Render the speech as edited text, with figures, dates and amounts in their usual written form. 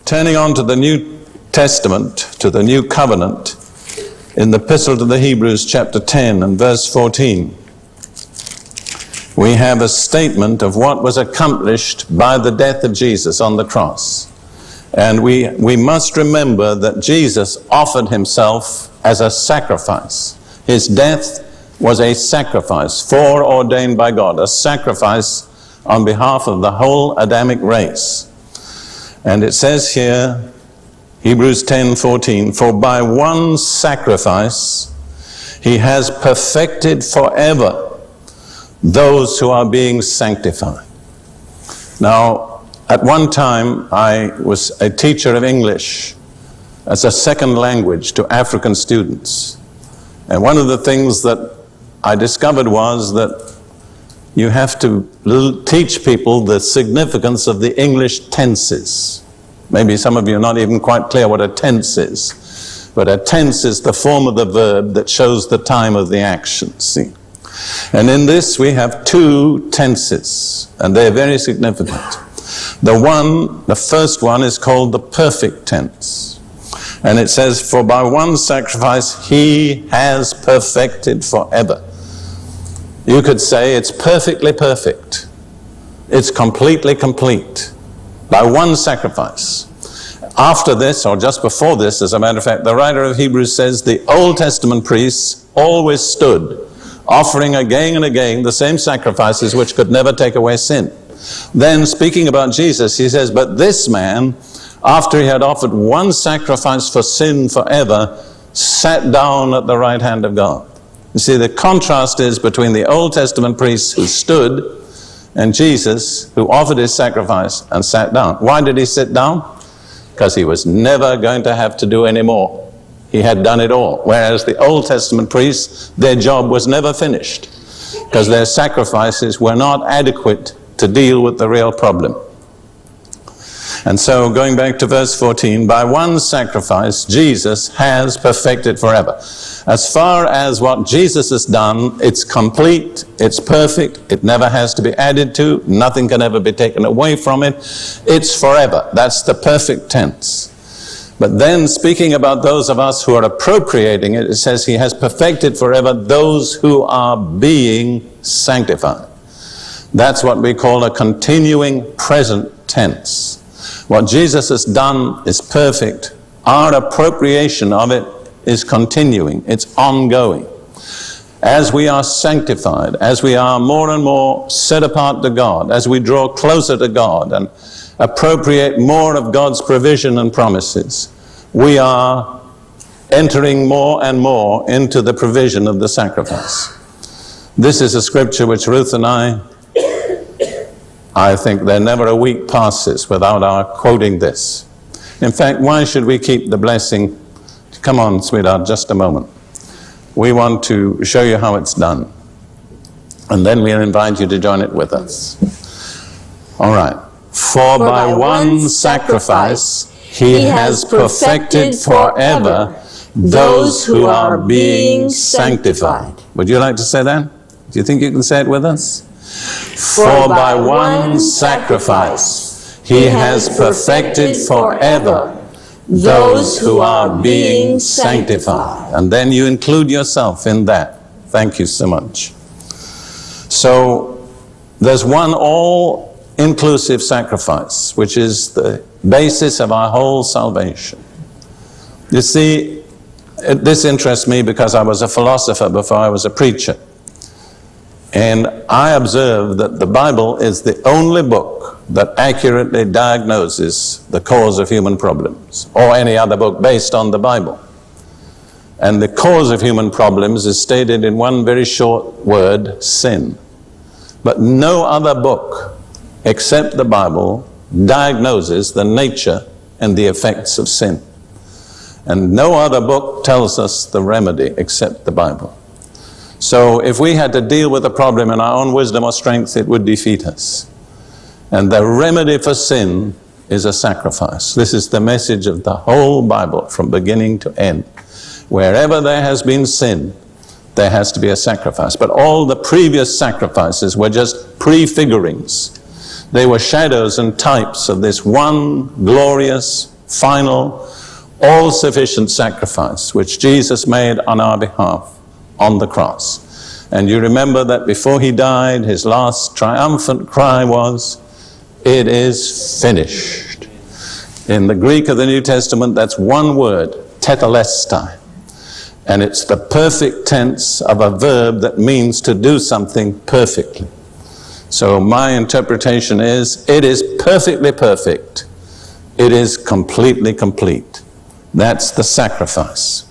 Turning on to the New Testament, to the New Covenant, in the Epistle to the Hebrews, chapter 10 and verse 14, we have a statement of what was accomplished by the death of Jesus on the cross. And we must remember that Jesus offered himself as a sacrifice. His death was a sacrifice foreordained by God, a sacrifice on behalf of the whole Adamic race. And it says here, Hebrews 10:14, for by one sacrifice he has perfected forever those who are being sanctified. Now, at one time I was a teacher of English as a second language to African students. And one of the things that I discovered was that you have to teach people the significance of the English tenses. Maybe some of you are not even quite clear what a tense is. But a tense is the form of the verb that shows the time of the action, see? And in this we have two tenses, and they're very significant. The first one is called the perfect tense. And it says, for by one sacrifice he has perfected forever. You could say it's perfectly perfect. It's completely complete by one sacrifice. After this, or just before this, as a matter of fact, the writer of Hebrews says the Old Testament priests always stood, offering again and again the same sacrifices which could never take away sin. Then, speaking about Jesus, he says, but this man, after he had offered one sacrifice for sin forever, sat down at the right hand of God. You see, the contrast is between the Old Testament priests who stood and Jesus who offered his sacrifice and sat down. Why did he sit down? Because he was never going to have to do any more. He had done it all. Whereas the Old Testament priests, their job was never finished because their sacrifices were not adequate to deal with the real problem. And so, going back to verse 14, by one sacrifice, Jesus has perfected forever. As far as what Jesus has done, it's complete, it's perfect, it never has to be added to, nothing can ever be taken away from it. It's forever. That's the perfect tense. But then, speaking about those of us who are appropriating it, it says he has perfected forever those who are being sanctified. That's what we call a continuing present tense. What Jesus has done is perfect. Our appropriation of it is continuing. It's ongoing. As we are sanctified, as we are more and more set apart to God, as we draw closer to God and appropriate more of God's provision and promises, we are entering more and more into the provision of the sacrifice. This is a scripture which Ruth and I think there never a week passes without our quoting this. In fact, why should we keep the blessing? Come on, sweetheart, just a moment. We want to show you how it's done. And then we'll invite you to join it with us. All right. For by one sacrifice he has perfected forever those who are being sanctified. Would you like to say that? Do you think you can say it with us? For by one sacrifice he has perfected forever those who are being sanctified. And then you include yourself in that. Thank you so much. So there's one all-inclusive sacrifice, which is the basis of our whole salvation. You see, this interests me because I was a philosopher before I was a preacher. And I observe that the Bible is the only book that accurately diagnoses the cause of human problems, or any other book based on the Bible. And the cause of human problems is stated in one very short word, sin. But no other book except the Bible diagnoses the nature and the effects of sin. And no other book tells us the remedy except the Bible. So if we had to deal with a problem in our own wisdom or strength, it would defeat us. And the remedy for sin is a sacrifice. This is the message of the whole Bible from beginning to end. Wherever there has been sin, there has to be a sacrifice. But all the previous sacrifices were just prefigurings. They were shadows and types of this one glorious, final, all-sufficient sacrifice which Jesus made on our behalf on the cross. And you remember that before he died, his last triumphant cry was, "It is finished." In the Greek of the New Testament, that's one word, tetelestai. And it's the perfect tense of a verb that means to do something perfectly. So my interpretation is, it is perfectly perfect. It is completely complete. That's the sacrifice.